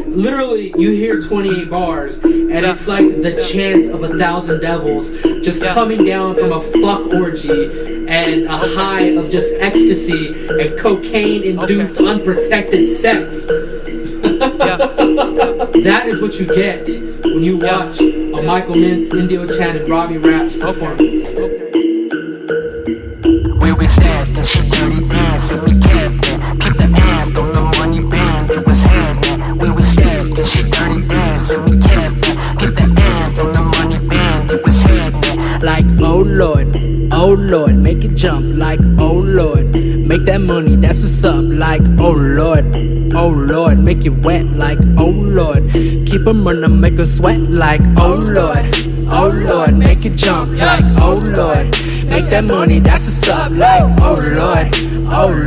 literally, you hear 28 bars, and it's like the chant of 1,000 devils just coming down from a fuck orgy and a high of just ecstasy and cocaine-induced unprotected sex. That is what you get when you watch a Michael Mintz, Indio Chan, and Robbie Raps performance. Where we stepped and she dirty dancing, we kept it. Keep the anthem, the money band, it was happening. Where we stepped and she dirty dancing, we kept it. Keep the anthem, the money band, it was happening. Like, oh Lord, make it jump. Like, oh Lord, make that money, that's what's up. Like, oh Lord, make it wet. Like, oh Lord, keep 'em running, make 'em sweat. Like, oh Lord, make it jump. Like, oh Lord, make that money, that's what's up. Like, oh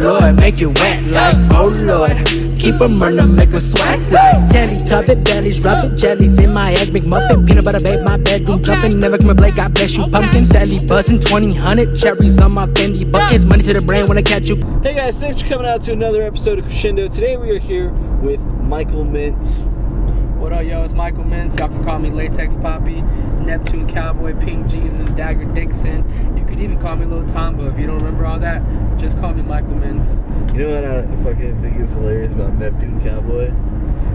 Lord, make it wet. Like, oh Lord, keep 'em running, make 'em sweat. Like, Teletubby bellies, rubber jellies in my egg McMuffin, peanut butter babe, my bedroom jumping, never come and play, God bless you, pumpkin. Sally buzzing, 20 cherries on my Fendi buckets, money to the brain when I catch you. Hey guys, thanks for coming out to another episode of Crescendo. Today we are here with Michael Mintz. What up, yo? It's Michael Mintz. Y'all can call me Latex Poppy, Neptune Cowboy, Pink Jesus, Dagger Dixon. You could even call me Lil Tombo. If you don't remember all that, just call me Michael Mintz. You know what I fucking think is hilarious about Neptune Cowboy?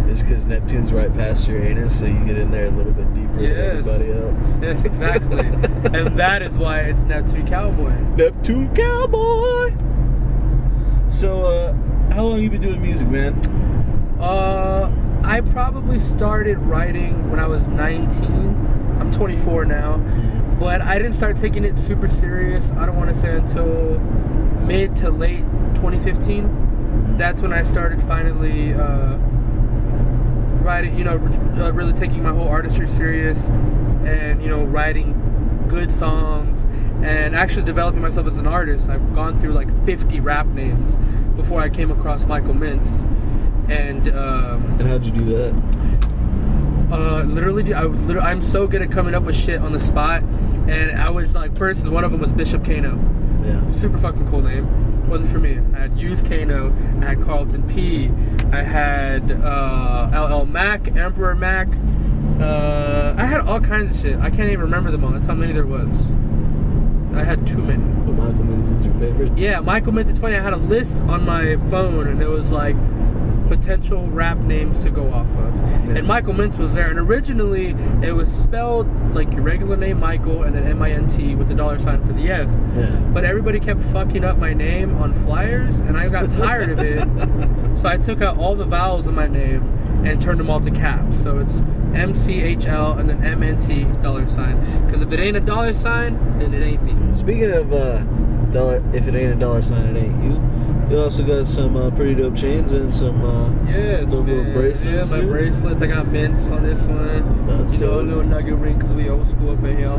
Is because Neptune's right past your anus, so you get in there a little bit deeper than everybody else. Yes, exactly. And that is why it's Neptune Cowboy. Neptune Cowboy! So, how long you been doing music, man? I probably started writing when I was 19. I'm 24 now. But I didn't start taking it super serious, I don't want to say until mid to late 2015. That's when I started finally writing, really taking my whole artistry serious and, writing good songs and actually developing myself as an artist. I've gone through like 50 rap names before I came across Michael Mintz. And how'd you do that? I'm so good at coming up with shit on the spot. And I was like, first, one of them was Bishop Kano. Yeah. Super fucking cool name. Wasn't for me. I had Use Kano. I had Carlton P. I had LL Mac, Emperor Mac. I had all kinds of shit. I can't even remember them all. That's how many there was. I had too many. But Michael Mintz was your favorite? Yeah, Michael Mintz. It's funny. I had a list on my phone, and it was like potential rap names to go off of. Yeah. And Michael Mintz was there. And originally, it was spelled like your regular name, Michael, and then MINT with the $sign for the S. Yeah. But everybody kept fucking up my name on flyers, and I got tired of it. So I took out all the vowels in my name and turned them all to caps. So it's MCHL and then MNT $sign. Because if it ain't a $sign, then it ain't me. Speaking of if it ain't a $sign, it ain't you. You also got some pretty dope chains and some little bracelets. Yeah, my bracelets. I got mints on this one. That's dope. A little nugget ring because we old school up in here.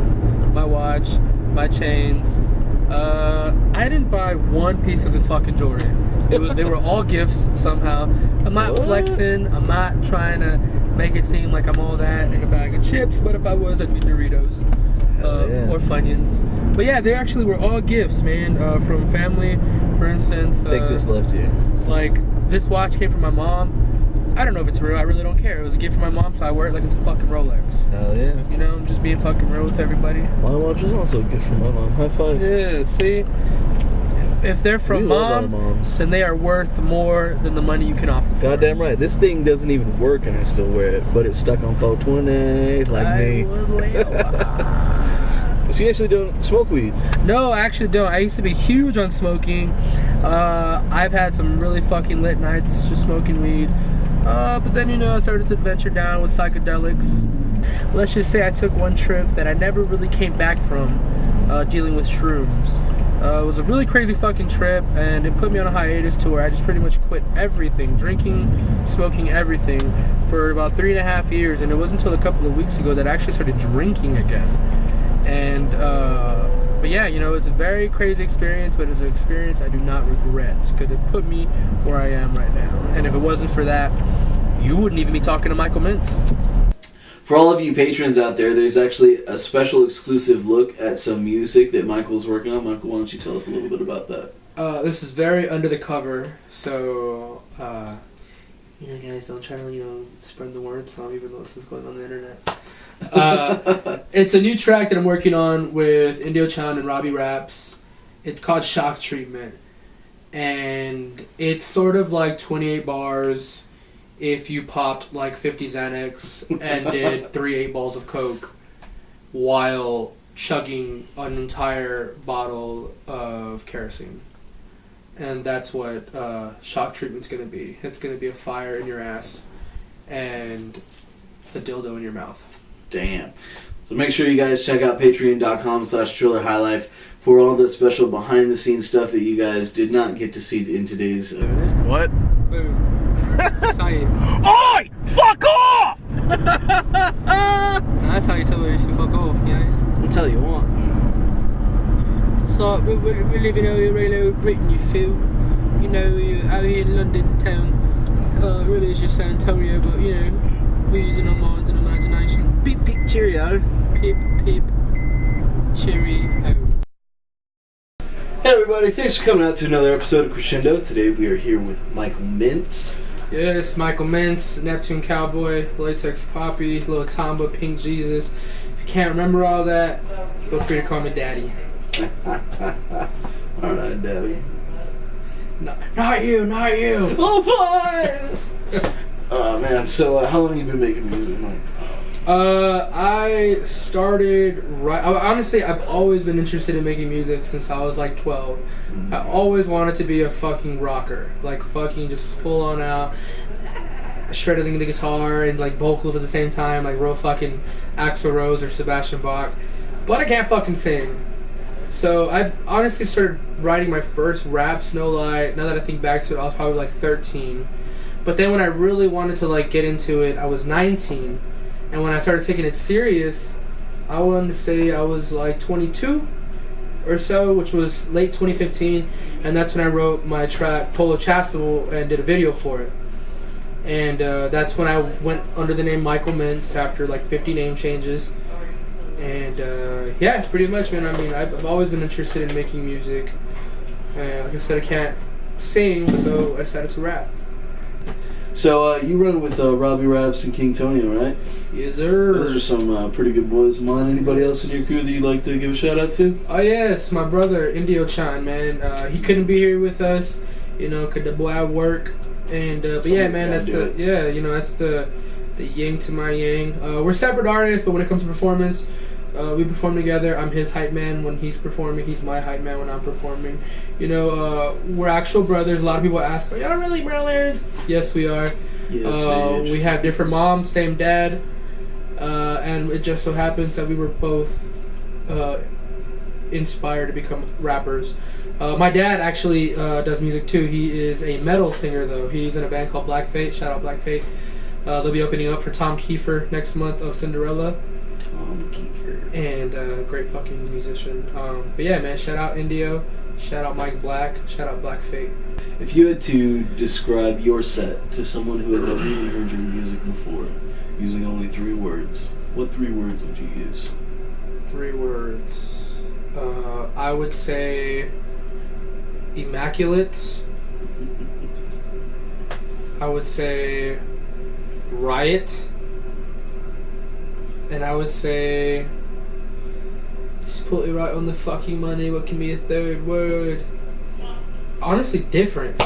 My watch, my chains. I didn't buy one piece of this fucking jewelry. They were all gifts somehow. I'm not flexing. I'm not trying to make it seem like I'm all that in a bag of chips. But if I was, I'd be Doritos or Funyuns. But yeah, they actually were all gifts, man, from family. For instance, take this left here. Like this watch came from my mom. I don't know if it's real. I really don't care. It was a gift from my mom, so I wear it like it's a fucking Rolex. Hell yeah. You know, I'm just being fucking real with everybody. My watch was also a gift from my mom. High five. Yeah, see? If they're from mom, then they are worth more than the money you can offer for. Goddamn right. This thing doesn't even work and I still wear it, but it's stuck on 420 like me. So you actually don't smoke weed? No, I actually don't. I used to be huge on smoking. I've had some really fucking lit nights just smoking weed. But then, I started to venture down with psychedelics. Let's just say I took one trip that I never really came back from, dealing with shrooms. It was a really crazy fucking trip, and it put me on a hiatus to where I just pretty much quit everything, drinking, smoking, everything, for about 3.5 years. And it wasn't until a couple of weeks ago that I actually started drinking again. And but yeah, it's a very crazy experience, but it's an experience I do not regret because it put me where I am right now. And if it wasn't for that, you wouldn't even be talking to Michael Mintz. For all of you patrons out there, there's actually a special exclusive look at some music that Michael's working on. Michael, why don't you tell us a little bit about that? This is very under the cover, so You know, guys, don't try to, spread the word, so even though this is going on the internet. It's a new track that I'm working on with Indio Chan and Robbie Raps. It's called Shock Treatment. And it's sort of like 28 bars if you popped like 50 Xanax and did 3 8-balls of Coke while chugging an entire bottle of kerosene. And that's what Shock Treatment's going to be. It's going to be a fire in your ass and a dildo in your mouth. Damn. So make sure you guys check out patreon.com/trillerhighlife for all the special behind-the-scenes stuff that you guys did not get to see in today's... What? Boom. Sorry. Oi! Fuck off! That's how you tell me to fuck off, yeah? I'll tell you what. So we're living out here in Britain, you feel? You're out here in London town. Really it's just San Antonio, but we're using our minds and imagination. Peep peep cheerio. Pip pip cheerio. Hey everybody, thanks for coming out to another episode of Crescendo. Today we are here with Michael Mintz. Yes, Michael Mintz, Neptune Cowboy, Latex Poppy, Little Tomba, Pink Jesus. If you can't remember all that, feel free to call me Daddy. Alright, Daddy. No, not you. Oh, fine! Oh man, so how long have you been making music, Mike? I started honestly, I've always been interested in making music since I was like 12. Mm-hmm. I always wanted to be a fucking rocker, like fucking just full on out, shredding the guitar and like vocals at the same time, like real fucking Axl Rose or Sebastian Bach. But I can't fucking sing. So I honestly started writing my first raps, no lie. Now that I think back to it, I was probably like 13. But then when I really wanted to like get into it, I was 19. And when I started taking it serious, I wanted to say I was like 22 or so, which was late 2015. And that's when I wrote my track Polo Chastable and did a video for it. And that's when I went under the name Michael Mintz after like 50 name changes. And yeah, pretty much, man. I mean, I've always been interested in making music. And like I said, I can't sing, so I decided to rap. So you run with Robbie Raps and King Tony, right? Yes, sir. Those are some pretty good boys of mine. Anybody else in your crew that you'd like to give a shout out to? Oh yes, my brother Indio Chan, man. He couldn't be here with us, cause the boy at work. And but yeah, man, that's that's the yin to my yang. We're separate artists, but when it comes to performance, we perform together. I'm his hype man when he's performing. He's my hype man when I'm performing. We're actual brothers. A lot of people ask, are y'all really brothers? Yes, we are. Yes, we have different moms, same dad. And it just so happens that we were both inspired to become rappers. My dad actually does music too. He is a metal singer though. He's in a band called Black Fate. Shout out Black Fate. They'll be opening up for Tom Kiefer next month of Cinderella. Tom Kiefer. And great fucking musician. But yeah, man, shout out Indio. Shout out Mike Black. Shout out Black Fate. If you had to describe your set to someone who had never even heard your music before, using only 3 words, what 3 words would you use? 3 words. I would say immaculate. I would say riot. And I would say just put it right on the fucking money. What can be a 3rd word? Honestly, different.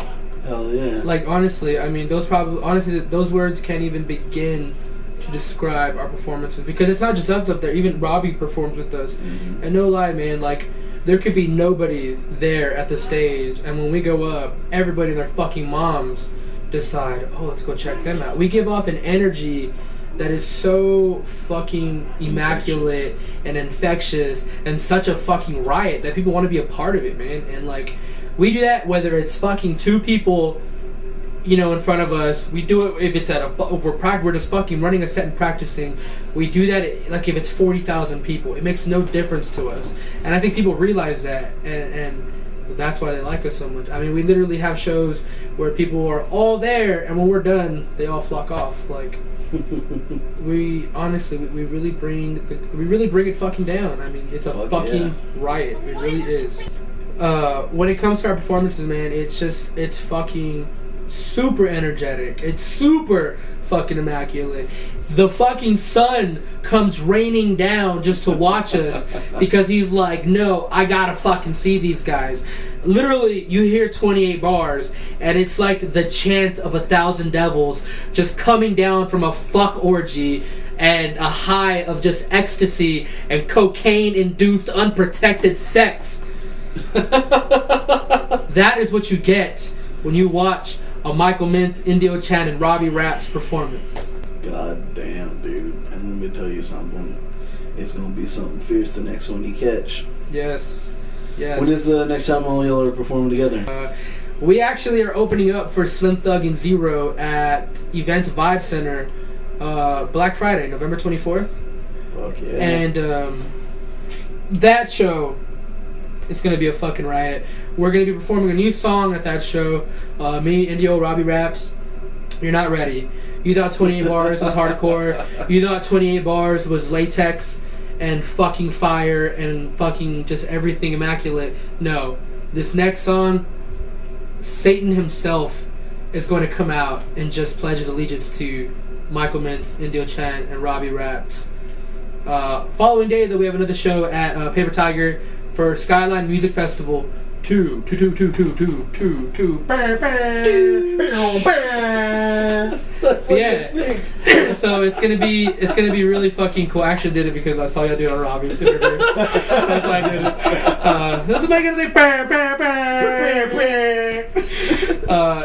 Hell yeah. Like honestly, I mean those words can't even begin to describe our performances because it's not just us up there. Even Robbie performs with us, and no lie, man. Like there could be nobody there at the stage, and when we go up, everybody and their fucking moms decide, oh, let's go check them out. We give off an energy that is so fucking immaculate and infectious and such a fucking riot that people want to be a part of it, man. And like we do that whether it's fucking 2 people in front of us. We do it if it's at we're just fucking running a set and practicing. We do that like if it's 40,000 people. It makes no difference to us, and I think people realize that, and that's why they like us so much. I mean, we literally have shows where people are all there, and when we're done, they all flock off. Like we honestly, we really bring it fucking down. I mean, it's a fucking riot. It really is. When it comes to our performances, man, it's fucking super energetic. It's super fucking immaculate. The fucking sun comes raining down just to watch us because he's like, no, I gotta fucking see these guys. Literally, you hear 28 bars, and it's like the chant of 1,000 devils just coming down from a fuck orgy and a high of just ecstasy and cocaine-induced unprotected sex. That is what you get when you watch a Michael Mintz, Indio Chan, and Robbie Rapp's performance. God damn, dude. And let me tell you something. It's gonna be something fierce the next one you catch. Yes. Yes. When is the next time all y'all are performing together? We actually are opening up for Slim Thug and Zero at Events Vibe Center Black Friday, November 24th. Fuck yeah. And that show, it's going to be a fucking riot. We're going to be performing a new song at that show. Me, Indio, Robbie Raps. You're not ready. You thought 28 bars was hardcore. You thought 28 bars was latex and fucking fire and fucking just everything immaculate. No. This next song, Satan himself is going to come out and just pledge his allegiance to Michael Mintz, Indio Chan, and Robbie Raps. Following day, though, we have another show at Paper Tiger for Skyline Music Festival 2. Yeah. So it's gonna be really fucking cool. I actually did it because I saw y'all do it on Robbie's interview. That's why I did it. This is my gonna say.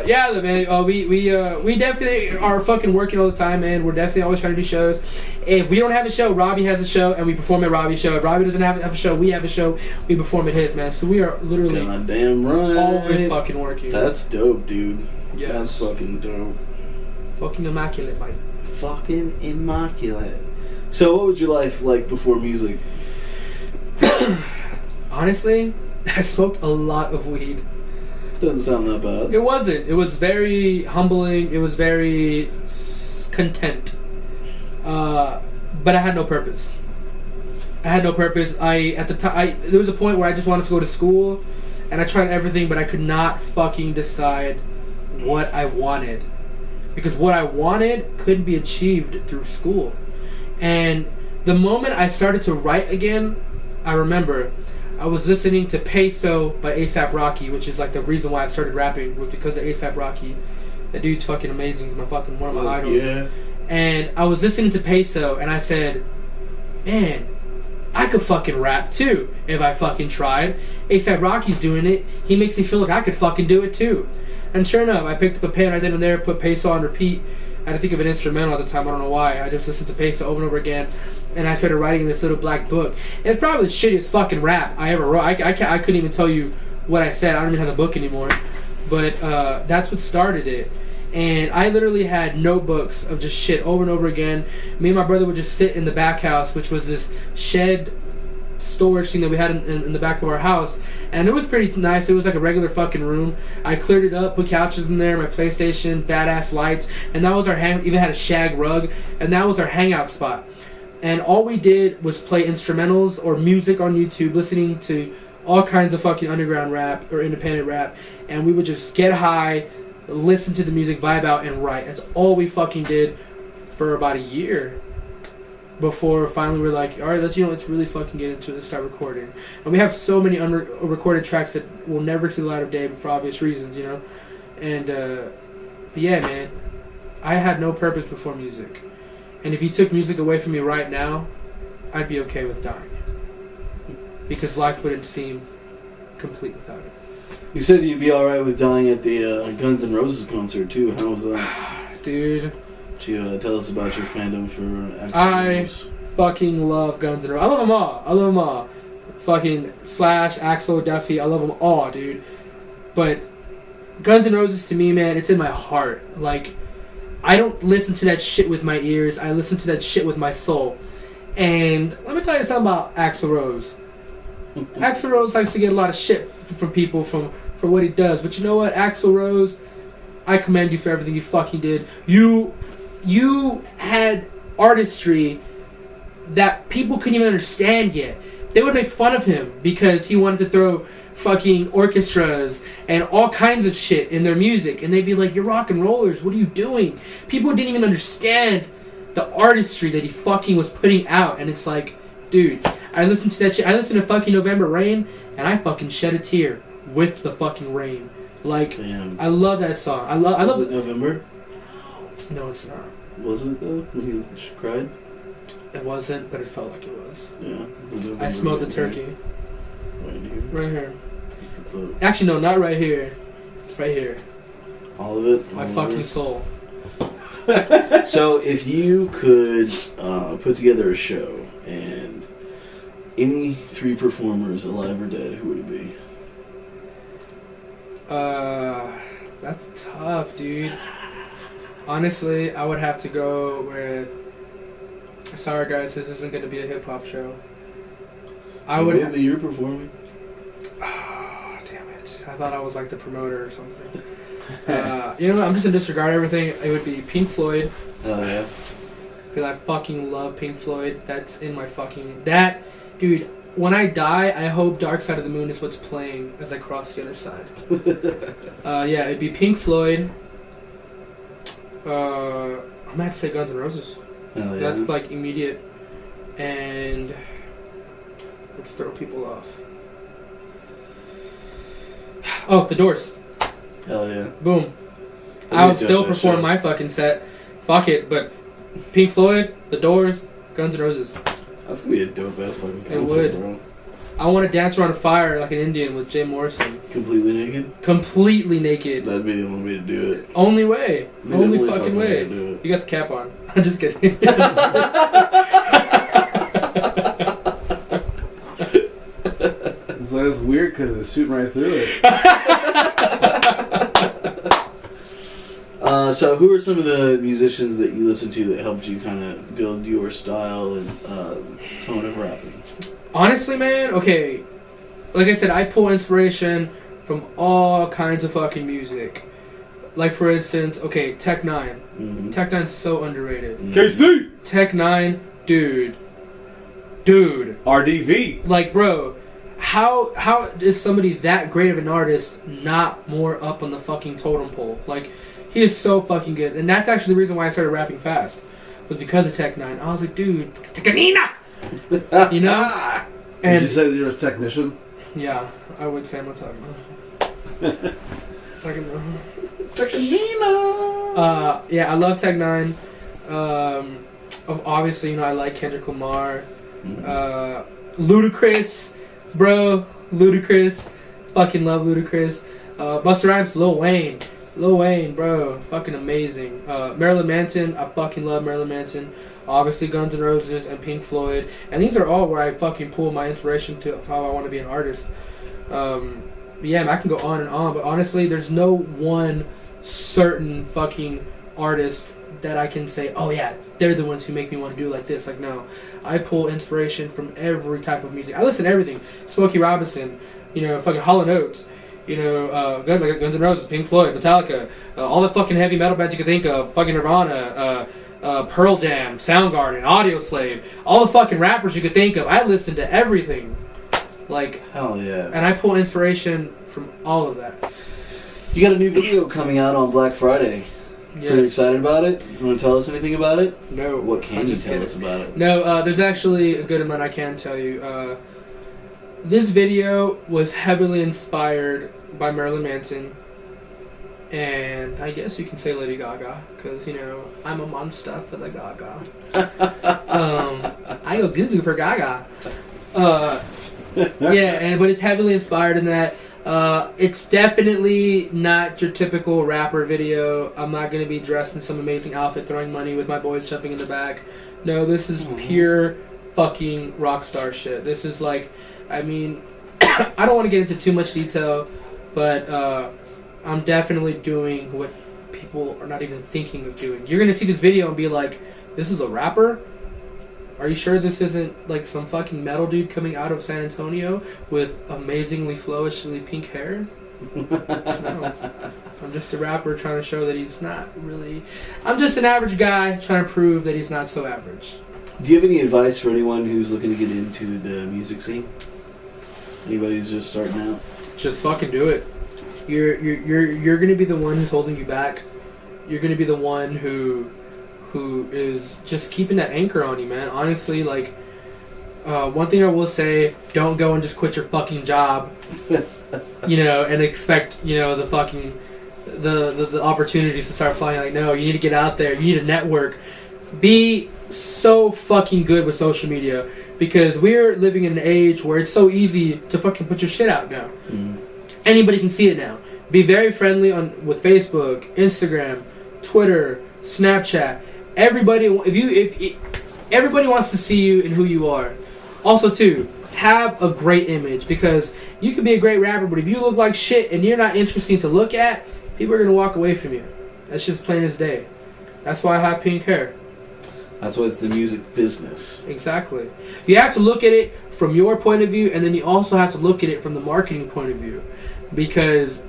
Yeah, man. We definitely are fucking working all the time, man. We're definitely always trying to do shows. If we don't have a show, Robbie has a show, and we perform at Robbie's show. If Robbie doesn't have a show, we have a show, we perform at his, man. So we are literally goddamn right. always fucking working. That's dope, dude. Yeah. That's fucking dope. Fucking immaculate, Mike. Fucking immaculate. So what was your life like before music? Honestly, I smoked a lot of weed. Doesn't sound that bad. It wasn't. It was very humbling. It was very content. But I had no purpose. At the time, there was a point where I just wanted to go to school, and I tried everything, but I could not fucking decide what I wanted. Because what I wanted couldn't be achieved through school. And the moment I started to write again, I remember I was listening to Peso by A$AP Rocky, which is like the reason why I started rapping, was because of A$AP Rocky. That dude's fucking amazing. He's one of my idols. Yeah. And I was listening to Peso, and I said, man, I could fucking rap too if I fucking tried. A$AP Rocky's doing it. He makes me feel like I could fucking do it too. And sure enough, I picked up a pen right then and there, put Peso on repeat. I had to think of an instrumental at the time. I don't know why. I just listened to Peso over and over again, and I started writing in this little black book. And it's probably the shittiest fucking rap I ever wrote. I couldn't even tell you what I said. I don't even have the book anymore. But that's what started it. And I literally had notebooks of just shit over and over again. Me and my brother would just sit in the back house, which was this shed storage thing that we had in the back of our house, and it was pretty nice. It was like a regular fucking room. I cleared it up, put couches in there, my PlayStation, badass lights, and that was our even had a shag rug, and that was our hangout spot. And all we did was play instrumentals or music on YouTube, listening to all kinds of fucking underground rap or independent rap, and we would just get high, listen to the music, vibe out, and write. That's all we fucking did for about a year. Before finally we're like, all right, let's really fucking get into it. Let's start recording. And we have so many unrecorded tracks that will never see the light of day for obvious reasons, you know. And but yeah, man, I had no purpose before music. And if you took music away from me right now, I'd be okay with dying, because life wouldn't seem complete without it. You said you'd be all right with dying at the Guns N' Roses concert too. How was that, dude? You tell us about your fandom for I fucking love Guns N' Roses. I love them all. Fucking Slash, Axl, Duffy. I love them all, dude. But Guns N' Roses, to me, man, it's in my heart. Like, I don't listen to that shit with my ears. I listen to that shit with my soul. And let me tell you something about Axl Rose. Axl Rose likes to get a lot of shit from people for what he does. But you know what, Axl Rose, I commend you for everything you fucking did. You had artistry that people couldn't even understand yet. They would make fun of him because he wanted to throw fucking orchestras and all kinds of shit in their music, and they'd be like, "You're rock and rollers, what are you doing?" People didn't even understand the artistry that he fucking was putting out, and it's like, dude, I listened to that shit. I listened to fucking November Rain, and I fucking shed a tear with the fucking rain. Like, Damn. I love that song. I love. Was it November? No, it's not. Was it though? When you cried? It wasn't, but it felt like it was. Yeah. I smelled the turkey. Right here. Right here. It's a, Actually, no, not right here. Right here. all of it. My all fucking of soul. it. So, if you could put together a show and any 3 performers, alive or dead, who would it be? That's tough, dude. Honestly, I would have to go with. Sorry, guys, this isn't going to be a hip hop show. I would. Maybe you're performing. Oh, damn it! I thought I was like the promoter or something. You know what? I'm just gonna disregard everything. It would be Pink Floyd. Oh yeah. Because I fucking love Pink Floyd. That's in my fucking... That... Dude, when I die, I hope Dark Side of the Moon is what's playing as I cross the other side. Yeah, it'd be Pink Floyd. I'm gonna have to say Guns N' Roses. Oh, yeah. That's like immediate. And... let's throw people off. Oh, The Doors. Hell yeah. Boom. I would still perform my fucking set. Fuck it, but... Pink Floyd, The Doors, Guns N' Roses. That's gonna be a dope ass fucking concert, It would. bro. I want to dance around a fire like an Indian with Jim Morrison. Completely naked? Completely naked. That'd be the only way to do it. Only way. Be the Only only fucking way. to do it. You got the cap on. I'm just kidding. So that's weird because it's shooting right through it. So who are some of the musicians that you listen to that helped you kind of build your style and tone of rapping? Honestly, man, okay. Like I said, I pull inspiration from all kinds of fucking music. Like, for instance, okay, Tech 9. Mm-hmm. Tech 9's so underrated. KC! Tech 9, dude. Dude. RDV. Like, bro, how is somebody that great of an artist not more up on the fucking totem pole? Like, he is so fucking good. And that's actually the reason why I started rapping fast. Was because of Tech 9. I was like, dude, Tekanina! You know? And did you say that you're a technician? Yeah, I would say I'm a Tekanina. Tekanina! Yeah, I love Tech 9. Obviously, you know, I like Kendrick Lamar. Ludacris, bro. Ludacris. Fucking love Ludacris. Busta Rhymes, Lil Wayne, bro. Fucking amazing. Marilyn Manson, I fucking love Marilyn Manson. Obviously Guns N' Roses and Pink Floyd. And these are all where I fucking pull my inspiration to how I want to be an artist. Yeah, I can go on and on, but honestly, there's no one certain fucking artist that I can say, oh yeah, they're the ones who make me want to do like this. Like, no. I pull inspiration from every type of music. I listen to everything. Smokey Robinson, you know, fucking Hall & Oates, you know, Guns N' Roses, Pink Floyd, Metallica, all the fucking heavy metal bands you can think of, fucking Nirvana, Pearl Jam, Soundgarden, Audioslave, all the fucking rappers you could think of. I listen to everything. Like, hell yeah. And I pull inspiration from all of that. You got a new video coming out on Black Friday. Yes. Pretty excited about it? You want to tell us anything about it? No. What can you tell us about it? No, there's actually a good amount I can tell you. This video was heavily inspired by Marilyn Manson, and I guess you can say Lady Gaga, because, you know, I'm a monster for the Gaga. I go goo for Gaga. Yeah, but it's heavily inspired in that. It's definitely not your typical rapper video. I'm not going to be dressed in some amazing outfit throwing money with my boys jumping in the back. No, this is pure fucking rock star shit. This is like, I mean, I don't want to get into too much detail, but I'm definitely doing what people are not even thinking of doing. You're going to see this video and be like, this is a rapper? Are you sure this isn't like some fucking metal dude coming out of San Antonio with amazingly flowishly pink hair? No. I'm just a rapper trying to show that he's not really... I'm just an average guy trying to prove that he's not so average. Do you have any advice for anyone who's looking to get into the music scene? Anybody who's just starting out? just fucking do it. You're gonna be the one who's holding you back. You're gonna be the one who is just keeping that anchor on you, man. Honestly, like, one thing I will say, don't go and just quit your fucking job, and expect, the fucking, the opportunities to start flying. Like, no, you need to get out there. You need to network. Be so fucking good with social media, because we're living in an age where it's so easy to fucking put your shit out now. Anybody can see it now. Be very friendly with Facebook, Instagram, Twitter, Snapchat. Everybody everybody wants to see you and who you are. Also, too, have a great image, because you can be a great rapper, but if you look like shit and you're not interesting to look at, people are gonna walk away from you. That's just plain as day. That's why I have pink hair. That's why it's the music business. Exactly. You have to look at it from your point of view, and then you also have to look at it from the marketing point of view. Because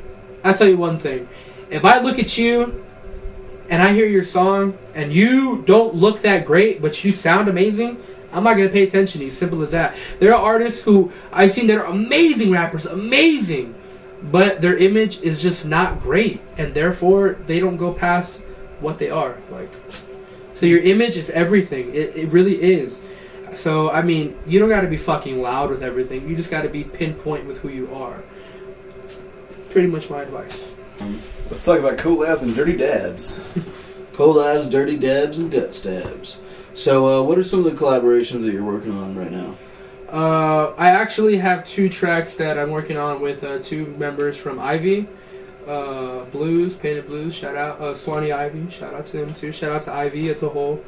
I'll tell you one thing. If I look at you and I hear your song and you don't look that great, but you sound amazing, I'm not going to pay attention to you. Simple as that. There are artists who I've seen that are amazing rappers, amazing, but their image is just not great, and therefore they don't go past what they are. So your image is everything. It really is. So, I mean, you don't got to be fucking loud with everything. You just got to be pinpoint with who you are. Pretty much my advice. Let's talk about collabs and dirty dabs. Collabs, dirty dabs, and gut stabs. So, what are some of the collaborations that you're working on right now? I actually have 2 tracks that I'm working on with 2 members from Ivy. Blues, Painted Blues, shout out. Swanee Ivy, shout out to them too. Shout out to Ivy as a whole.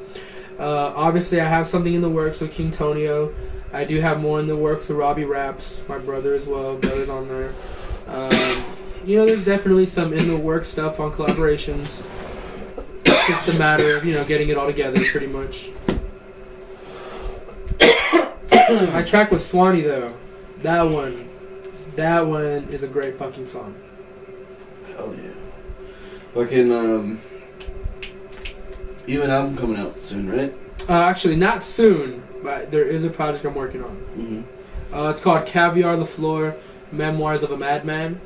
Obviously, I have something in the works with King Tonio. I do have more in the works with Robbie Raps, my brother as well. Brother's on there. There's definitely some in the work stuff on collaborations. It's just a matter of, getting it all together, pretty much. My track with Swanee, though, that one is a great fucking song. Hell yeah. Fucking, you have an album coming out soon, right? Actually, not soon, but there is a project I'm working on. It's called Caviar the Floor, Memoirs of a Madman.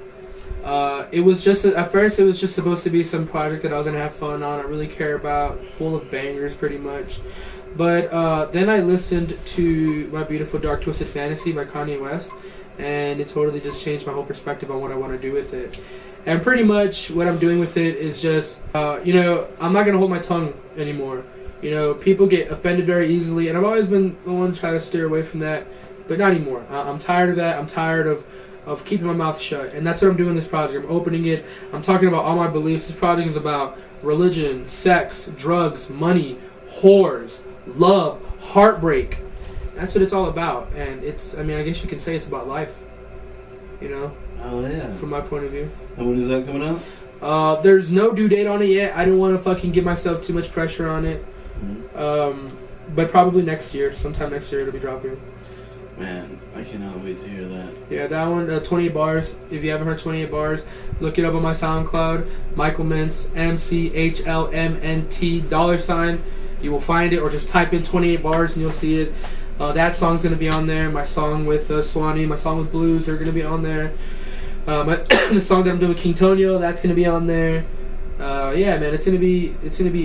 It was just, at first it was just supposed to be some project that I was going to have fun on, I really care about, full of bangers pretty much. But then I listened to My Beautiful Dark Twisted Fantasy by Kanye West, and it totally just changed my whole perspective on what I want to do with it. And pretty much what I'm doing with it is just, I'm not going to hold my tongue anymore. People get offended very easily, and I've always been the one to try to steer away from that, but not anymore. I'm tired of that. I'm tired of keeping my mouth shut, and that's what I'm doing in this project. I'm opening it. I'm talking about all my beliefs. This project is about religion, sex, drugs, money, whores, love, heartbreak. That's what it's all about, and I guess you can say it's about life, Oh yeah. from my point of view. And when is that coming out? There's no due date on it yet. I don't want to fucking give myself too much pressure on it. But probably next year, sometime next year it'll be dropping. Man, I cannot wait to hear that. Yeah, that one, 28 bars. If you haven't heard 28 bars, look it up on my SoundCloud. Michael Mintz, MCHL MNT $. You will find it, or just type in 28 bars and you'll see it. That song's going to be on there. My song with Swanee, my song with Blues are going to be on there. The song that I'm doing with King Tonio, that's going to be on there. Yeah, man, it's gonna be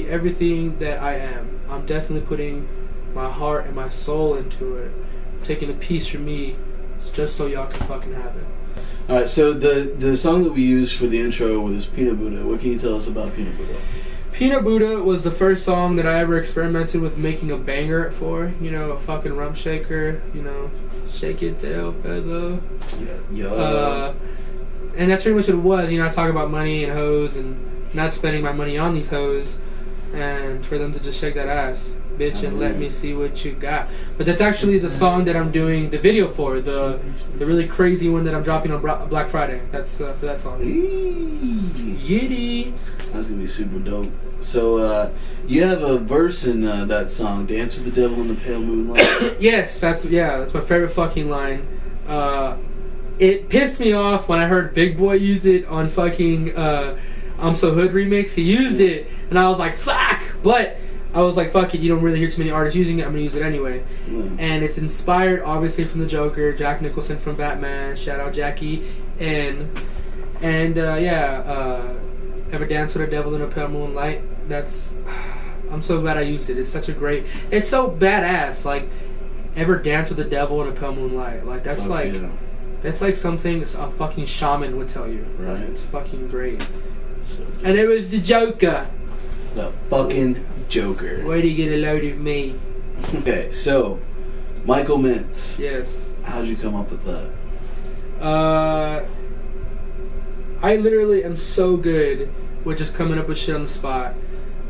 everything that I am. I'm definitely putting my heart and my soul into it. I'm taking a piece from me, just so y'all can fucking have it. All right, so the song that we used for the intro was Peanut Buddha. What can you tell us about Peanut Buddha? Peanut Buddha was the first song that I ever experimented with making a banger for. A fucking rump shaker. Shake your tail feather. Yeah. And that's pretty much what it was. I talk about money and hoes and not spending my money on these hoes, and for them to just shake that ass, bitch, and let me see what you got. But that's actually the song that I'm doing the video for, the really crazy one that I'm dropping on Black Friday. That's for that song. Yitty. That's gonna be super dope. So you have a verse in that song, "Dance with the Devil in the Pale Moonlight." Yes, that's my favorite fucking line. It pissed me off when I heard Big Boy use it on fucking I'm So Hood remix. He used it, and I was like, fuck! But I was like, fuck it, you don't really hear too many artists using it, I'm gonna use it anyway. And it's inspired obviously from the Joker, Jack Nicholson from Batman, shout out Jackie, and Ever Dance with a Devil in a Pale Moonlight. I'm so glad I used it. It's so badass. Like, Ever Dance with the Devil in a Pale Moonlight. Like, that's like something a fucking shaman would tell you. Right. It's fucking great. So And it was the Joker. the fucking Joker. Why do you get a load of me? Okay, so Michael Mintz. Yes. How'd you come up with that? I literally am so good with just coming up with shit on the spot.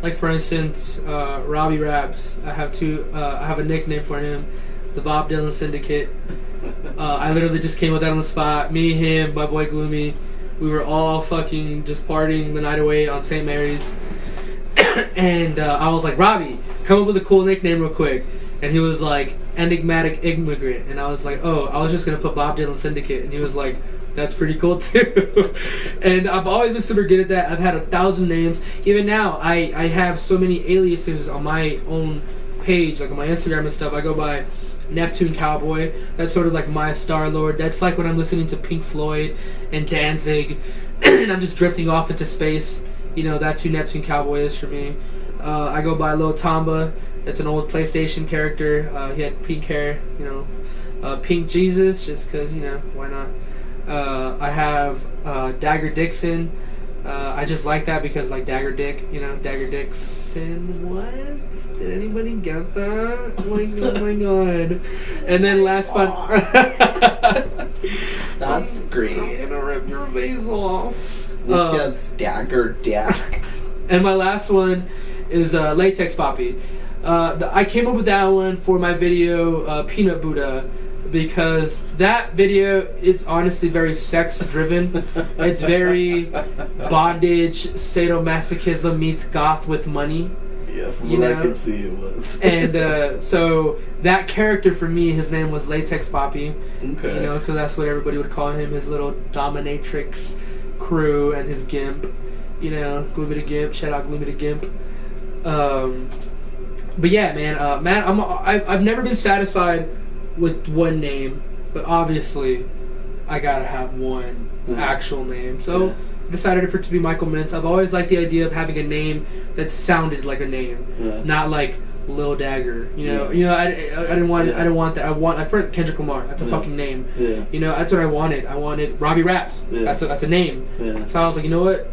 Like, for instance, Robbie Raps. I have a nickname for him, the Bob Dylan Syndicate. I literally just came with that on the spot. Me, him, my boy Gloomy. We were all fucking just partying the night away on St. Mary's. And I was like, Robbie, come up with a cool nickname real quick. And he was like, Enigmatic Immigrant. And I was like, oh, I was just going to put Bob Dylan Syndicate. And he was like, that's pretty cool too. And I've always been super good at that. I've had 1,000 names. Even now, I have so many aliases on my own page, like on my Instagram and stuff. I go by Neptune Cowboy. That's sort of like my Star-Lord. That's like when I'm listening to Pink Floyd and Danzig and I'm just drifting off into space. You know, that's who Neptune Cowboy is for me. I go by Lil Tamba. It's an old PlayStation character. He had pink hair, you know. Pink Jesus, just because, you know, why not? I have Dagger Dixon. I just like that because, like, Dagger Dick, you know, Dagger Dixon. What? Did anybody get that? Oh my god. And then last one. That's great. I'm gonna rip your face off. Yes, Dagger Dick. And my last one is Latex Poppy. I came up with that one for my video Peanut Buddha, because that video, it's honestly very sex driven. It's very bondage, sadomasochism meets goth with money. Yeah, from what I could see, it was. And so that character for me, his name was Latex Poppy. Okay. You know, because that's what everybody would call him, his little dominatrix crew and his gimp. You know, Gloomy the Gimp. Shout out Gloomy the Gimp. But yeah, man, I've never been satisfied with one name, but obviously I gotta have one actual name. So I decided for it to be Michael Mintz. I've always liked the idea of having a name that sounded like a name, not like Lil Dagger. You know, I didn't want I didn't want that. I first Kendrick Lamar. That's a fucking name. Yeah. You know, that's what I wanted. I wanted Robbie Raps. Yeah. That's a name. Yeah. So I was like, you know what?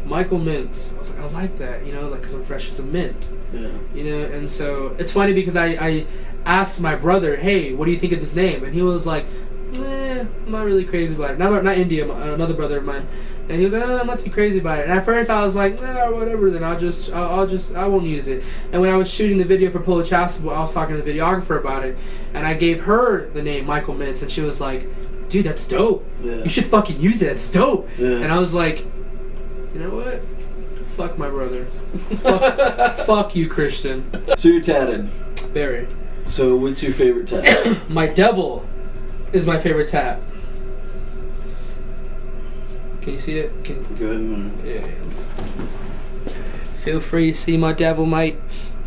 Michael Mintz. I was like, I like that. You know, like, because I'm fresh as a mint. Yeah. You know, and so it's funny because I asked my brother, hey, what do you think of this name? And he was like, I'm not really crazy about it. Not India, another brother of mine. And he was like, I'm not too crazy about it. And at first I was like, whatever, then I won't use it. And when I was shooting the video for Polo Chastable, I was talking to the videographer about it. And I gave her the name Michael Mintz, and she was like, dude, that's dope. Yeah. You should fucking use it. It's dope. Yeah. And I was like, you know what? Fuck my brother. Fuck you, Christian. So you're tatted. Very. So what's your favorite tat? My devil is my favorite tat. Can you see it? Go ahead and Yeah. Feel free to see my devil, mate.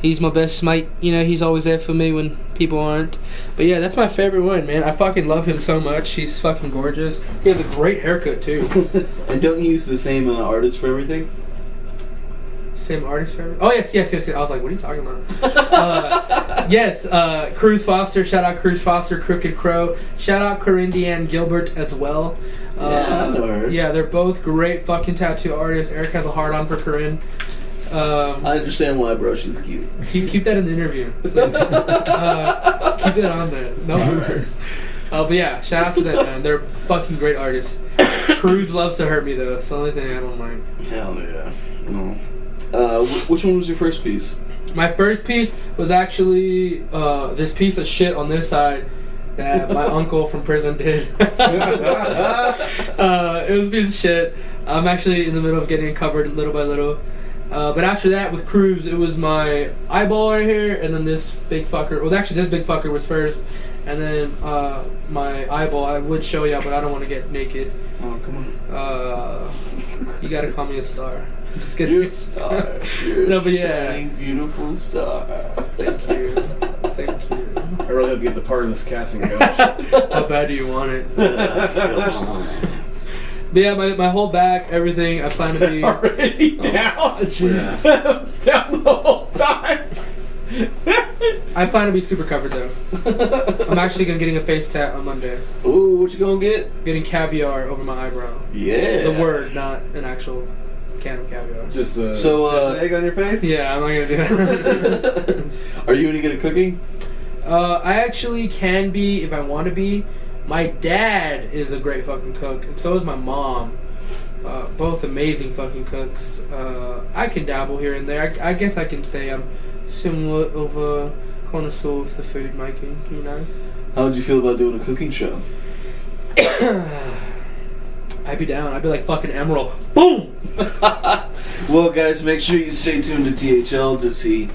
He's my best mate. You know, he's always there for me when people aren't. But yeah, that's my favorite one, man. I fucking love him so much. He's fucking gorgeous. He has a great haircut, too. And don't you use the same artist for everything? Same artist for everything? Oh, yes. I was like, what are you talking about? Yes, Cruz Foster. Shout out Cruz Foster, Crooked Crow. Shout out Corinne Deanne Gilbert as well. Yeah, I know her. Yeah, they're both great fucking tattoo artists. Eric has a hard-on for Corinne. I understand why, bro. She's cute. Keep that in the interview. Keep that on there. No rumors. But yeah, shout out to them, man. They're fucking great artists. Cruz loves to hurt me, though. It's the only thing I don't mind. Hell yeah. No. Which one was your first piece? My first piece was actually this piece of shit on this side that my uncle from prison did. It was a piece of shit. I'm actually in the middle of getting it covered little by little. But after that, with Cruz, it was my eyeball right here, and then this big fucker. Well, actually, this big fucker was first, and then my eyeball. I would show you, but I don't want to get naked. Oh, come on. You gotta call me a star. I'm just kidding. You're a star. You're No, but a yeah. shining, beautiful star. Thank you. Thank you. I really hope you get the part in this casting couch. How bad do you want it? Come on. But yeah, my whole back, everything, I plan to be... Already down. Jesus. I was down the whole time. I plan to be super covered though. I'm actually getting a face tat on Monday. Ooh, what you gonna get? Getting caviar over my eyebrow. Yeah. The word, not an actual can of caviar. Just a So, egg on your face? Yeah, I'm not gonna do that. Are you any good at cooking? I actually can be if I want to be. My dad is a great fucking cook, and so is my mom. Both amazing fucking cooks. I can dabble here and there. I guess I can say I'm somewhat of a connoisseur of the food making, you know? How would you feel about doing a cooking show? I'd be down. I'd be like fucking Emerald. Boom! Well, guys, make sure you stay tuned to THL to see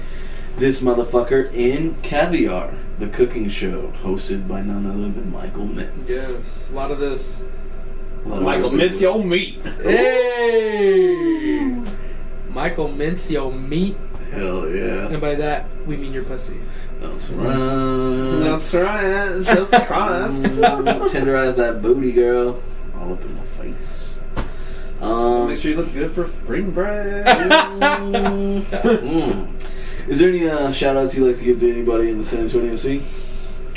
this motherfucker in Caviar, the cooking show, hosted by none other than Michael Mintz. Yes, a lot of this. Michael, mince your meat. Hey! Michael mince your meat. Hell yeah. And by that, we mean your pussy. That's right. That's right. Just cross. Tenderize that booty, girl. All up in my face. Make sure you look good for spring break. Is there any shout outs you'd like to give to anybody in the San Antonio scene?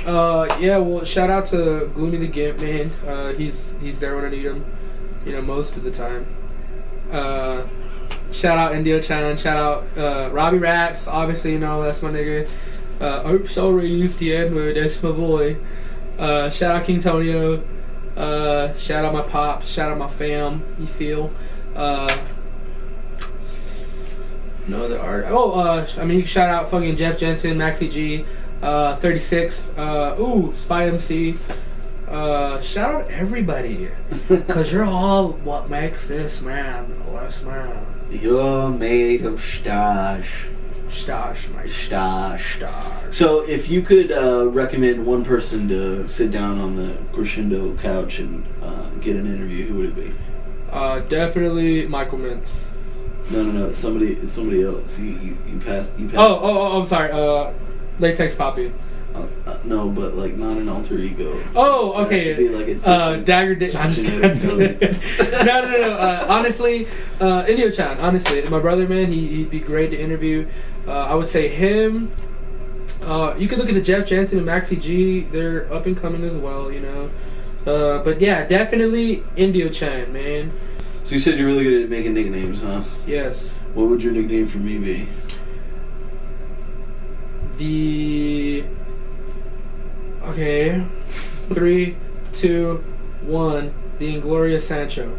Yeah, well, shout out to Gloomy the Gimp, man. He's there when I need him, you know, most of the time. Shout out Indio Chan, shout out Robbie Raps, obviously, you know, that's my nigga. Oops, sorry, used the N-word, that's my boy. Shout out King Tonio, shout out my pops, shout out my fam, you feel. No other art. I mean, you can shout out fucking Jeff Jensen, Maxi G, 36, Spy MC. Shout out everybody, cause you're all what makes this man less man. You're made of stash. Stash, mate. Stash. So, if you could recommend one person to sit down on the Crescendo couch and get an interview, who would it be? Definitely Michael Mintz. No, it's somebody else. You pass. Oh, I'm sorry. Latex Poppy. No, but like not an alter ego. Oh, okay. It has to be like a Dagger Dick. No. Honestly, Indio Chan. Honestly, my brother, man, he'd be great to interview. I would say him. You could look at the Jeff Jansen and Maxi G. They're up and coming as well, you know. But yeah, definitely Indio Chan, man. So you said you're really good at making nicknames, huh? Yes. What would your nickname for me be? Okay. 3, 2, 1. The Inglorious Sancho.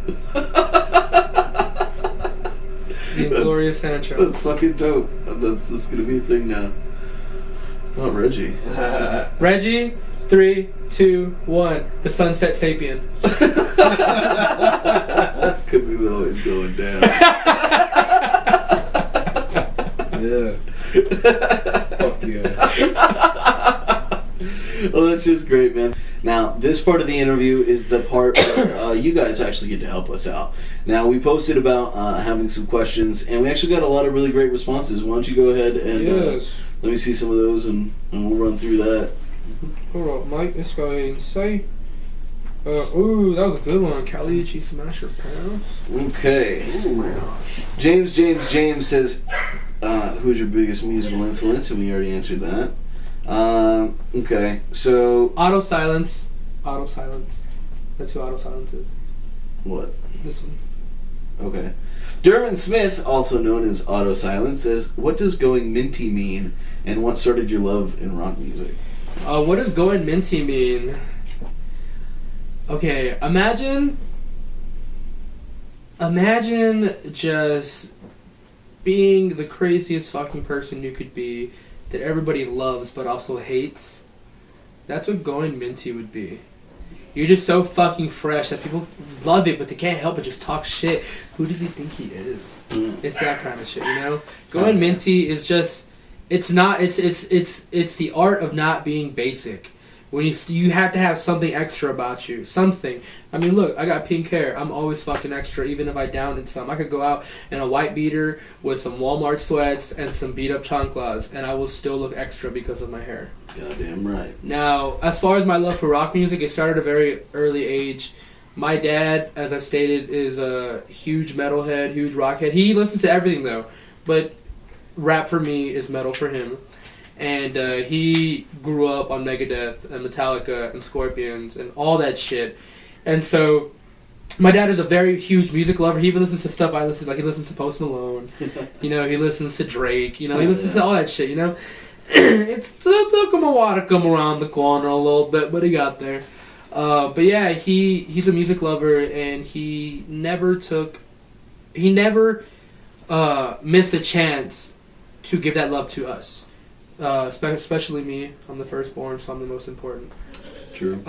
The Inglorious Sancho. That's fucking dope. That's gonna be a thing now. Oh, Reggie. Reggie, 3, 2, 1. The Sunset Sapien. Because he's always going down. Yeah. Fuck yeah. Well, that's just great, man. Now, this part of the interview is the part where you guys actually get to help us out. Now, we posted about having some questions, and we actually got a lot of really great responses. Why don't you go ahead and let me see some of those, and we'll run through that. Alright, Mike, let's go ahead and say. That was a good one. Caliucci Smasher Pass. Okay. James says, who's your biggest musical influence? And we already answered that. Okay, so... Auto Silence. That's who Auto Silence is. What? This one. Okay. Derwin Smith, also known as Auto Silence, says, what does going minty mean, and what started your love in rock music? What does going minty mean? Okay, imagine just being the craziest fucking person you could be, that everybody loves but also hates. That's what going minty would be. You're just so fucking fresh that people love it, but they can't help but just talk shit. Who does he think he is? It's that kind of shit, you know? Going minty is just, it's the art of not being basic. when you had to have something extra about you, something. I mean, look, I got pink hair. I'm always fucking extra, even if I downed in some. I could go out in a white beater with some Walmart sweats and some beat up chanclas, and I will still look extra because of my hair. Goddamn right. Now, as far as my love for rock music, it started at a very early age. My dad, as I've stated, is a huge metalhead, huge rock head. He listens to everything though, but rap for me is metal for him. And he grew up on Megadeth and Metallica and Scorpions and all that shit. And so my dad is a very huge music lover. He even listens to stuff I listen to. Like, he listens to Post Malone. You know, he listens to Drake. You know, he listens to all that shit, you know. It took him a while to come around the corner a little bit, but he got there. But yeah, he's a music lover, and he never missed a chance to give that love to us. Especially me. I'm the firstborn, so I'm the most important. True.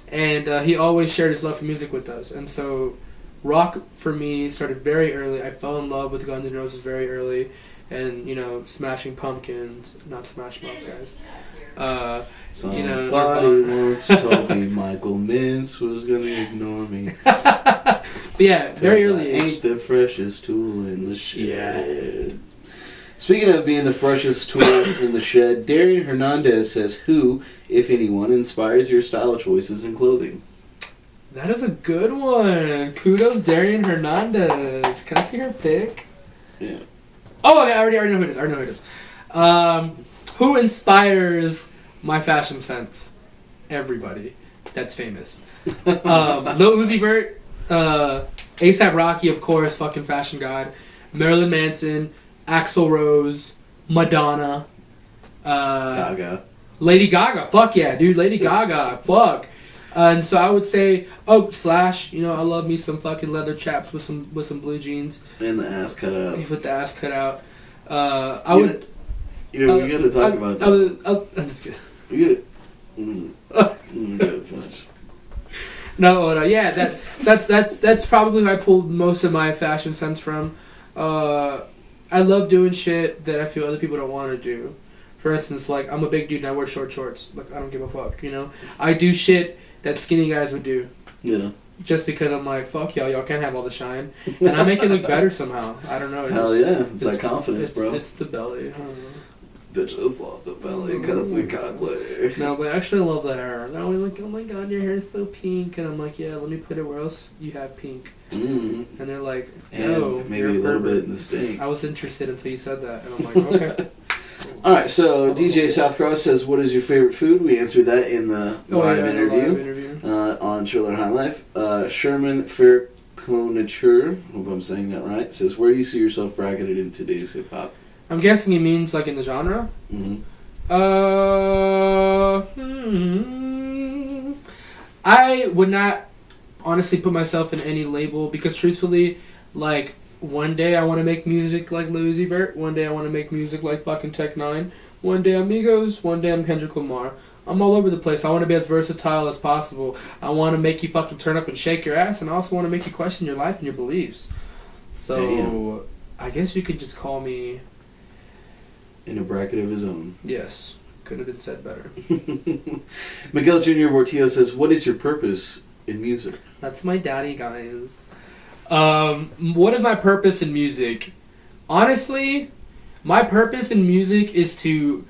And he always shared his love for music with us. And so rock for me started very early. I fell in love with Guns N' Roses very early. And, you know, Smashing Pumpkins, not Smash Mouth, guys. Somebody you know, once told me Michael Mintz was gonna ignore me. But yeah, very early I age. ain't the freshest tool in the shed. Speaking of being the freshest tool in the shed, Darian Hernandez says, who, if anyone, inspires your style choices in clothing? That is a good one. Kudos, Darian Hernandez. Can I see her pic? Yeah. Oh, okay, I already know who it is. Who inspires my fashion sense? Everybody that's famous. Lil Uzi Vert, A$AP Rocky, of course, fucking fashion god. Marilyn Manson, Axl Rose, Madonna, Gaga. Lady Gaga. Fuck yeah, dude, Lady Gaga. Fuck. And so I would say, Slash. You know, I love me some fucking leather chaps with some blue jeans. And the ass cut out. With the ass cut out. We gotta talk about that. I'm just kidding. We gotta finish. No, yeah, that's probably who I pulled most of my fashion sense from. I love doing shit that I feel other people don't want to do. For instance, like, I'm a big dude and I wear short shorts. Like, I don't give a fuck, you know? I do shit that skinny guys would do. Yeah. Just because I'm like, fuck y'all can't have all the shine. And I make it look better somehow. I don't know. Hell yeah. It's that confidence, bro. It's the belly. I don't know. Bitches love the belly because we got glitter. No, but I actually love the hair. They're always like, oh my god, your hair's so pink. And I'm like, yeah, let me put it where else you have pink. Mm-hmm. And they're like, no, and maybe you're a little pervert. bit in the stink. I was interested until you said that. And I'm like, okay. Alright, so DJ Southcross says, what is your favorite food? We answered that in the live interview. On Trailer High Life. Sherman Fairconature, hope I'm saying that right, says, where do you see yourself bracketed in today's hip-hop? I'm guessing he means like in the genre? Mm-hmm. I would not honestly put myself in any label because truthfully, like, one day I want to make music like Lil Uzi Vert, one day I want to make music like fucking Tech-9, one day I'm Migos, one day I'm Kendrick Lamar. I'm all over the place. I want to be as versatile as possible. I want to make you fucking turn up and shake your ass, and I also want to make you question your life and your beliefs. So, damn. I guess you could just call me... in a bracket of his own. Yes. Could have been said better. Miguel Jr. Portillo says, what is your purpose in music? That's my daddy, guys. What is my purpose in music? Honestly, my purpose in music is to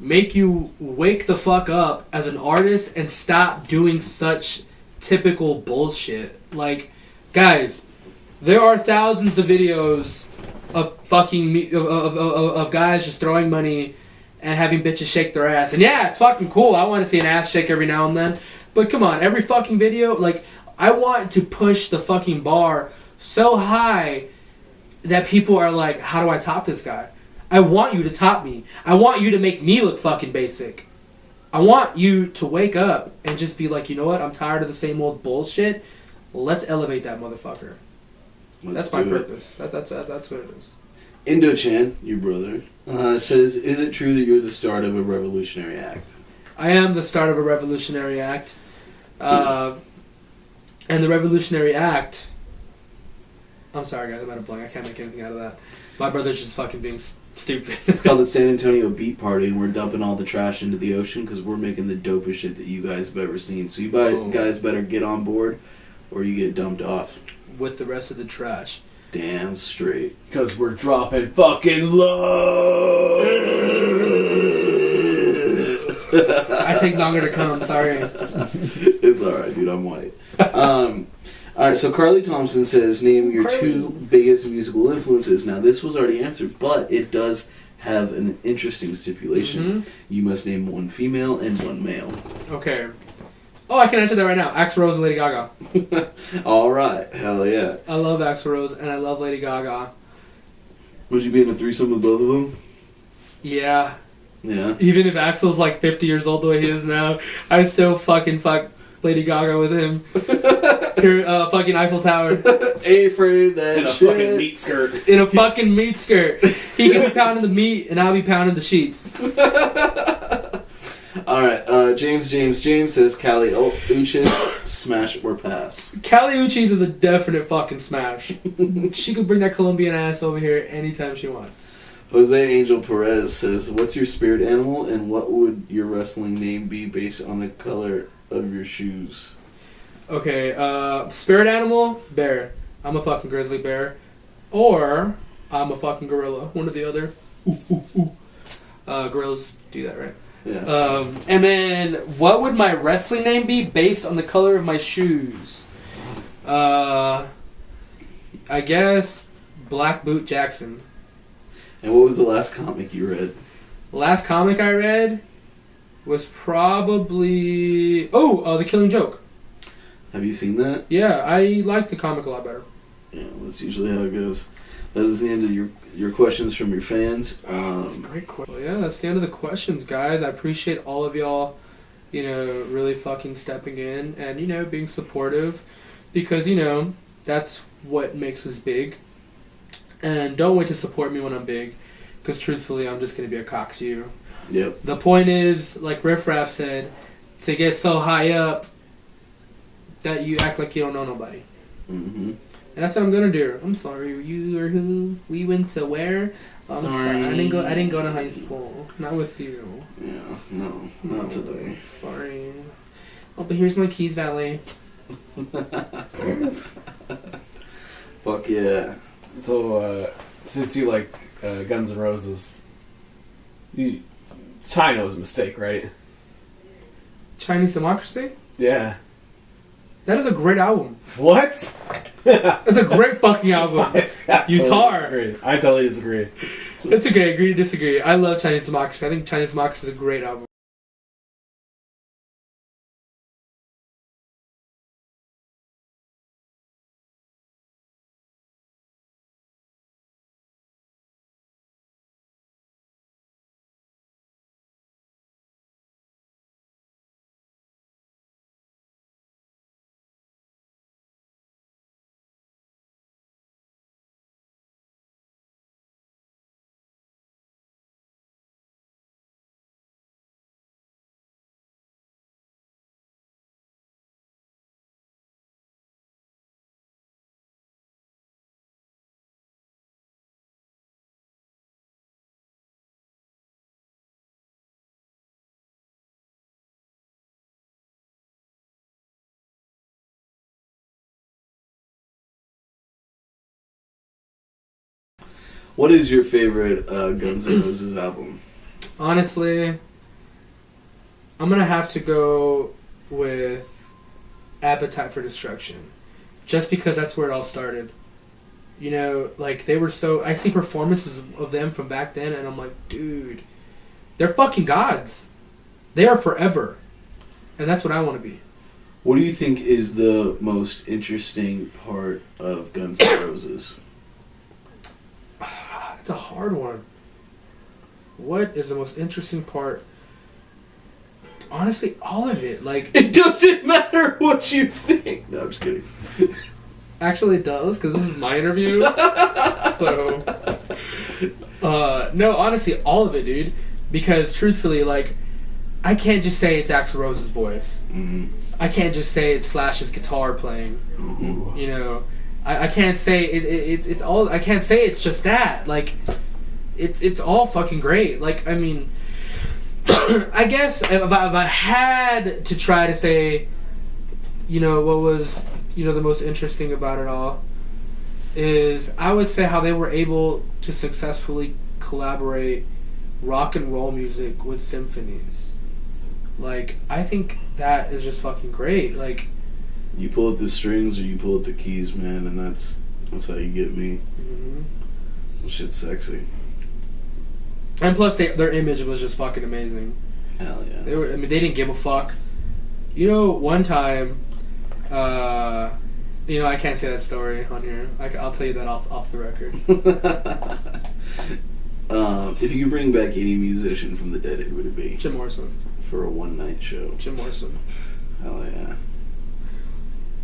make you wake the fuck up as an artist and stop doing such typical bullshit. Like, guys, there are thousands of videos of fucking of guys just throwing money and having bitches shake their ass. And yeah, it's fucking cool. I want to see an ass shake every now and then. But come on, every fucking video, like, I want to push the fucking bar so high that people are like, how do I top this guy? I want you to top me. I want you to make me look fucking basic. I want you to wake up and just be like, you know what? I'm tired of the same old bullshit. Let's elevate that motherfucker. That's my purpose. That's what it is. Indo-Chan, your brother, says, is it true that you're the start of a revolutionary act? I am the start of a revolutionary act. And the revolutionary act... I'm sorry, guys. I'm out of blank. I can't make anything out of that. My brother's just fucking being stupid. It's called the San Antonio Beat Party, and we're dumping all the trash into the ocean because we're making the dopest shit that you guys have ever seen. So you guys better get on board, or you get dumped off. With the rest of the trash. Damn straight. Because we're dropping fucking low. I take longer to come, sorry. It's alright, dude, I'm white. Alright, so Carly Thompson says, name your two biggest musical influences. Now, this was already answered, but it does have an interesting stipulation. You must name one female and one male. Okay. Oh, I can answer that right now. Axl Rose and Lady Gaga. Alright, hell yeah. I love Axl Rose and I love Lady Gaga. Would you be in a threesome with both of them? Yeah. Yeah. Even if Axl's like 50 years old the way he is now, I still fucking fuck Lady Gaga with him. Fucking Eiffel Tower. Afraid that In a shit. fucking meat skirt. In a fucking meat skirt. He can be pounding the meat and I'll be pounding the sheets. Alright, James says Callie Uchis, smash or pass. Callie Uchis is a definite fucking smash. She could bring that Colombian ass over here anytime she wants. Jose Angel Perez says, what's your spirit animal and what would your wrestling name be based on the color of your shoes? Okay, spirit animal, bear. I'm a fucking grizzly bear. Or, I'm a fucking gorilla. One or the other. Gorillas do that, right? Yeah. And then, what would my wrestling name be based on the color of my shoes? I guess Black Boot Jackson. And what was the last comic you read? Last comic I read was probably... The Killing Joke. Have you seen that? Yeah, I like the comic a lot better. Yeah, that's usually how it goes. That is the end of your questions from your fans. Great question. Well, yeah, that's the end of the questions, guys. I appreciate all of y'all, really fucking stepping in and, being supportive. Because, that's what makes us big. And don't wait to support me when I'm big. Because truthfully, I'm just going to be a cock to you. Yep. The point is, like Riff Raff said, to get so high up that you act like you don't know nobody. Mm-hmm. And that's what I'm gonna do. I'm sorry, you or who? We went to where? I'm sorry. I didn't go to high school. Not with you. Yeah, no, not today. Sorry. Oh, but here's my keys, valet. Fuck yeah. So, since you like Guns N' Roses, China was a mistake, right? Chinese Democracy? Yeah. That is a great album. What? It's a great fucking album. You tar. I totally disagree. It's okay, agree to disagree. I love Chinese Democracy. I think Chinese Democracy is a great album. What is your favorite Guns N' Roses album? Honestly, I'm gonna have to go with Appetite for Destruction. Just because that's where it all started. They were so... I see performances of them from back then and I'm like, dude, they're fucking gods. They are forever. And that's what I want to be. What do you think is the most interesting part of Guns N' Roses? It's a hard one. What is the most interesting part? Honestly, all of it. It doesn't matter what you think. No, I'm just kidding. Actually, it does, because this is my interview. So, no, honestly, all of it, dude. Because truthfully, I can't just say it's Axl Rose's voice. Mm-hmm. I can't just say it's Slash's guitar playing. Mm-hmm. I can't say it's all. I can't say it's just that. it's all fucking great. Like, I mean, I guess if I had to try to say, you know, what was, you know, the most interesting about it all, is I would say how they were able to successfully collaborate rock and roll music with symphonies. Like, I think that is just fucking great. Like, You pull at the strings or you pull at the keys, man, and that's how you get me. mm-hmm. Well, shit's sexy. And plus, their image was just fucking amazing. Hell yeah. They didn't give a fuck. You know, one time, you know, I can't say that story on here. I'll tell you that off the record. If you could bring back any musician from the dead, who would it be? Jim Morrison. For a one-night show. Jim Morrison. Hell yeah.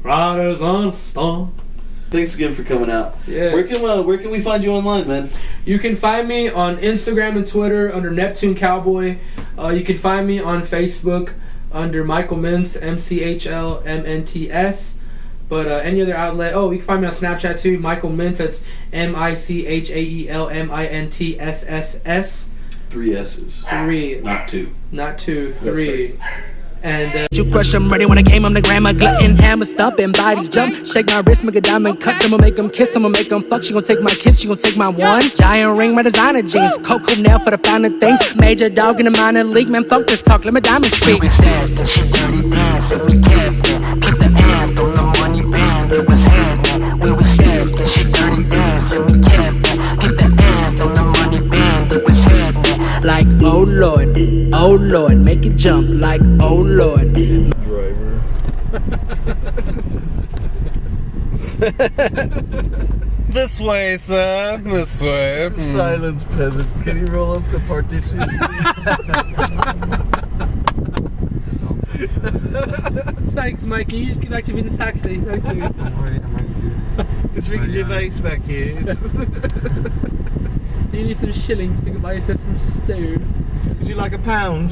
Riders on a Storm. Thanks again for coming out. Yeah. Where can we find you online, man? You can find me on Instagram and Twitter under Neptune Cowboy. You can find me on Facebook under Michael Mintz, MCHL MNT. But any other outlet, you can find me on Snapchat too, Michael Mintz. That's MICHAELMINTSSS. 3 S's. 3. Not 2. Not 2. 3. And You crush 'em ready when I came, I'm the grandma glutton. Hammer stomping, bodies jump. Shake my wrist, make a diamond cut. I'ma make 'em kiss, I'ma make 'em fuck. She gon' take my kids, she gon' take my one. Giant ring, my designer jeans. Coco nail for the finer things. Major dog in the minor league, man, fuck this talk, let my diamond speak. We said that she dirty dance and we kept it. Keep the anthem, the money band, it was happening. We scared that she dirty dance and we kept it. Keep the anthem, the money band, it was happening. Like, oh Lord, make it jump. Like, oh Lord. Driver. This way, sir. This way. Silence, peasant. Can you roll up the partition, please? thanks, Mike. Can you just get back to me in the taxi? Thank you. It's Ricky Gervais back here. You need some shillings to buy yourself some stew. Would you like a pound?